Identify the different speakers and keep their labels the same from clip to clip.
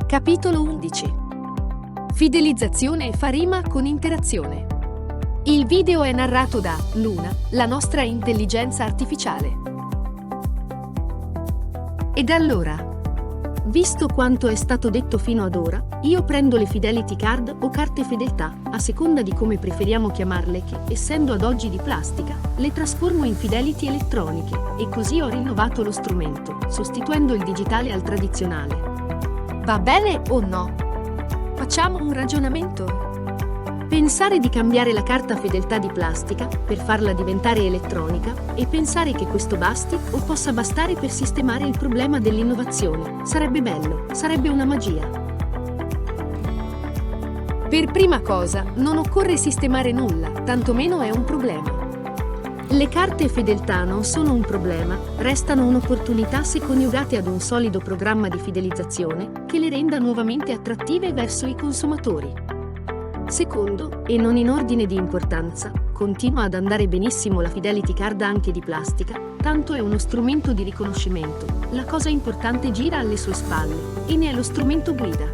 Speaker 1: Capitolo 11. Fidelizzazione fa rima con interazione. Il video è narrato da Luna, la nostra intelligenza artificiale. Ed allora, visto quanto è stato detto fino ad ora, io prendo le Fidelity Card o carte fedeltà, a seconda di come preferiamo chiamarle, che, essendo ad oggi di plastica, le trasformo in Fidelity elettroniche, e così ho rinnovato lo strumento, sostituendo il digitale al tradizionale. Va bene o no? Facciamo un ragionamento. Pensare di cambiare la carta fedeltà di plastica per farla diventare elettronica e pensare che questo basti o possa bastare per sistemare il problema dell'innovazione sarebbe bello, sarebbe una magia. Per prima cosa, non occorre sistemare nulla, tantomeno è un problema. Le carte fedeltà non sono un problema, restano un'opportunità se coniugate ad un solido programma di fidelizzazione che le renda nuovamente attrattive verso i consumatori. Secondo, e non in ordine di importanza, continua ad andare benissimo la Fidelity Card anche di plastica, tanto è uno strumento di riconoscimento, la cosa importante gira alle sue spalle, e ne è lo strumento guida.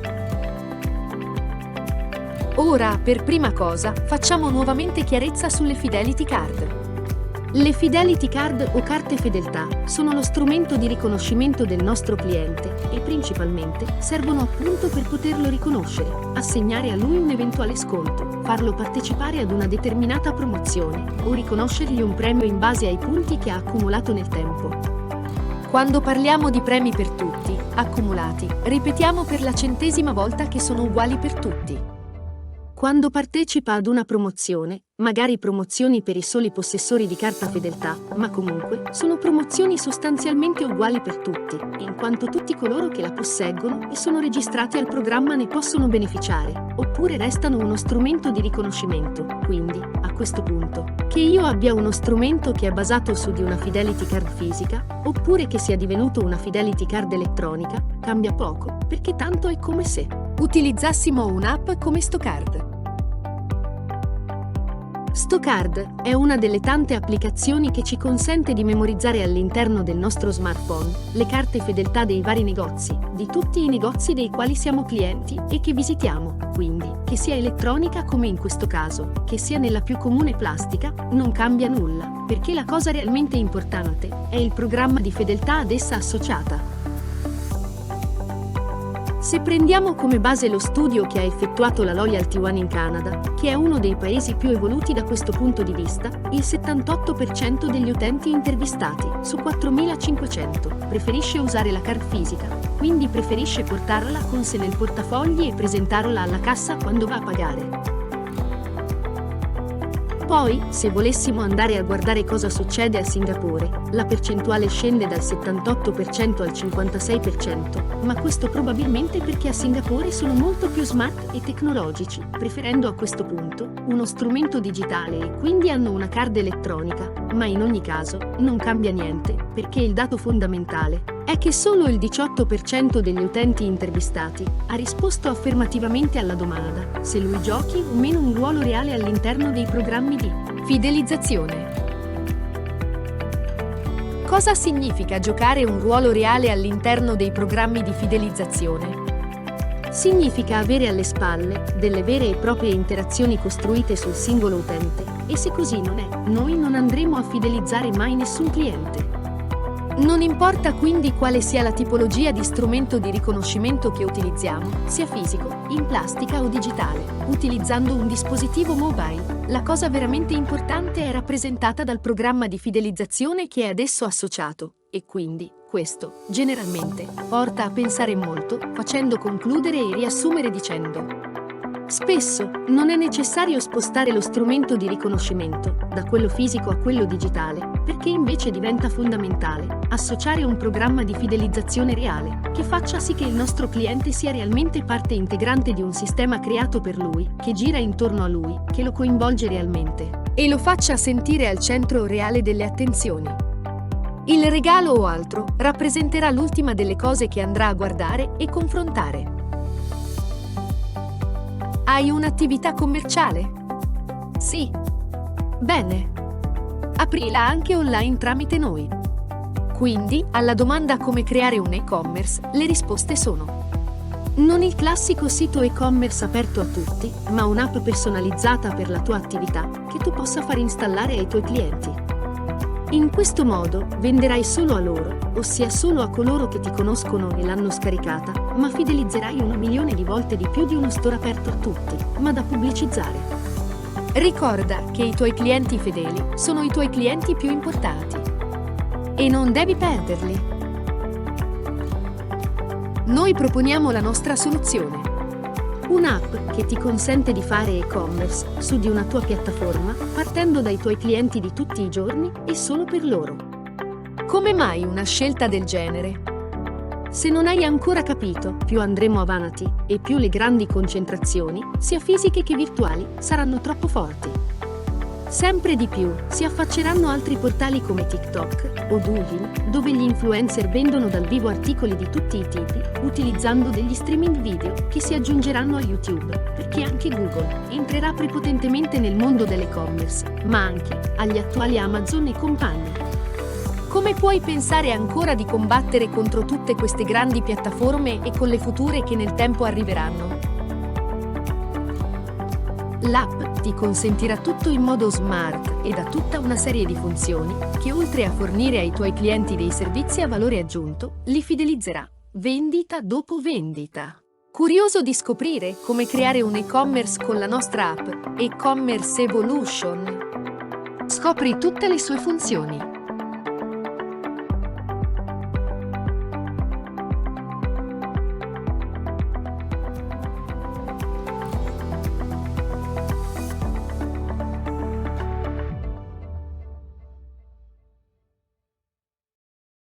Speaker 1: Ora, per prima cosa, facciamo nuovamente chiarezza sulle Fidelity Card. Le Fidelity Card o carte fedeltà sono lo strumento di riconoscimento del nostro cliente e principalmente servono appunto per poterlo riconoscere, assegnare a lui un eventuale sconto, farlo partecipare ad una determinata promozione o riconoscergli un premio in base ai punti che ha accumulato nel tempo. Quando parliamo di premi per tutti, accumulati, ripetiamo per la 100ª volta che sono uguali per tutti. Quando partecipa ad una promozione, magari promozioni per i soli possessori di carta fedeltà, ma comunque sono promozioni sostanzialmente uguali per tutti, in quanto tutti coloro che la posseggono e sono registrati al programma ne possono beneficiare, oppure restano uno strumento di riconoscimento. Quindi, a questo punto, che io abbia uno strumento che è basato su di una Fidelity Card fisica, oppure che sia divenuto una Fidelity Card elettronica, cambia poco, perché tanto è come se utilizzassimo un'app come Stocard. Stocard è una delle tante applicazioni che ci consente di memorizzare all'interno del nostro smartphone le carte fedeltà dei vari negozi, di tutti i negozi dei quali siamo clienti e che visitiamo, quindi, che sia elettronica come in questo caso, che sia nella più comune plastica, non cambia nulla, perché la cosa realmente importante è il programma di fedeltà ad essa associata. Se prendiamo come base lo studio che ha effettuato la Loyalty One in Canada, che è uno dei paesi più evoluti da questo punto di vista, il 78% degli utenti intervistati, su 4.500, preferisce usare la card fisica, quindi preferisce portarla con sé nel portafogli e presentarla alla cassa quando va a pagare. Poi, se volessimo andare a guardare cosa succede a Singapore, la percentuale scende dal 78% al 56%, ma questo probabilmente perché a Singapore sono molto più smart e tecnologici, preferendo a questo punto uno strumento digitale e quindi hanno una card elettronica, ma in ogni caso non cambia niente, perché il dato fondamentale è che solo il 18% degli utenti intervistati ha risposto affermativamente alla domanda se lui giochi o meno un ruolo reale all'interno dei programmi di fidelizzazione. Cosa significa giocare un ruolo reale all'interno dei programmi di fidelizzazione? Significa avere alle spalle delle vere e proprie interazioni costruite sul singolo utente, e se così non è, noi non andremo a fidelizzare mai nessun cliente. Non importa quindi quale sia la tipologia di strumento di riconoscimento che utilizziamo, sia fisico, in plastica o digitale, utilizzando un dispositivo mobile, la cosa veramente importante è rappresentata dal programma di fidelizzazione che è ad esso associato, e quindi, questo, generalmente, porta a pensare molto, facendo concludere e riassumere dicendo: Spesso non è necessario spostare lo strumento di riconoscimento da quello fisico a quello digitale, perché invece diventa fondamentale associare un programma di fidelizzazione reale che faccia sì che il nostro cliente sia realmente parte integrante di un sistema creato per lui, che gira intorno a lui, che lo coinvolge realmente e lo faccia sentire al centro reale delle attenzioni. Il regalo o altro rappresenterà l'ultima delle cose che andrà a guardare e confrontare. Hai un'attività commerciale? Sì. Bene. Aprila anche online tramite noi. Quindi, alla domanda come creare un e-commerce, le risposte sono: non il classico sito e-commerce aperto a tutti, ma un'app personalizzata per la tua attività che tu possa far installare ai tuoi clienti. In questo modo venderai solo a loro, ossia solo a coloro che ti conoscono e l'hanno scaricata, ma fidelizzerai 1 milione di volte di più di uno store aperto a tutti, ma da pubblicizzare. Ricorda che i tuoi clienti fedeli sono i tuoi clienti più importanti. E non devi perderli. Noi proponiamo la nostra soluzione. Un'app che ti consente di fare e-commerce su di una tua piattaforma partendo dai tuoi clienti di tutti i giorni e solo per loro. Come mai una scelta del genere? Se non hai ancora capito, più andremo avanti e più le grandi concentrazioni, sia fisiche che virtuali, saranno troppo forti. Sempre di più si affacceranno altri portali come TikTok o Douyin, dove gli influencer vendono dal vivo articoli di tutti i tipi, utilizzando degli streaming video che si aggiungeranno a YouTube, perché anche Google entrerà prepotentemente nel mondo dell'e-commerce, ma anche agli attuali Amazon e compagni. Come puoi pensare ancora di combattere contro tutte queste grandi piattaforme e con le future che nel tempo arriveranno? L'app ti consentirà tutto in modo smart ed ha tutta una serie di funzioni che, oltre a fornire ai tuoi clienti dei servizi a valore aggiunto, li fidelizzerà vendita dopo vendita. Curioso di scoprire come creare un e-commerce con la nostra app E-commerce Evolution? Scopri tutte le sue funzioni.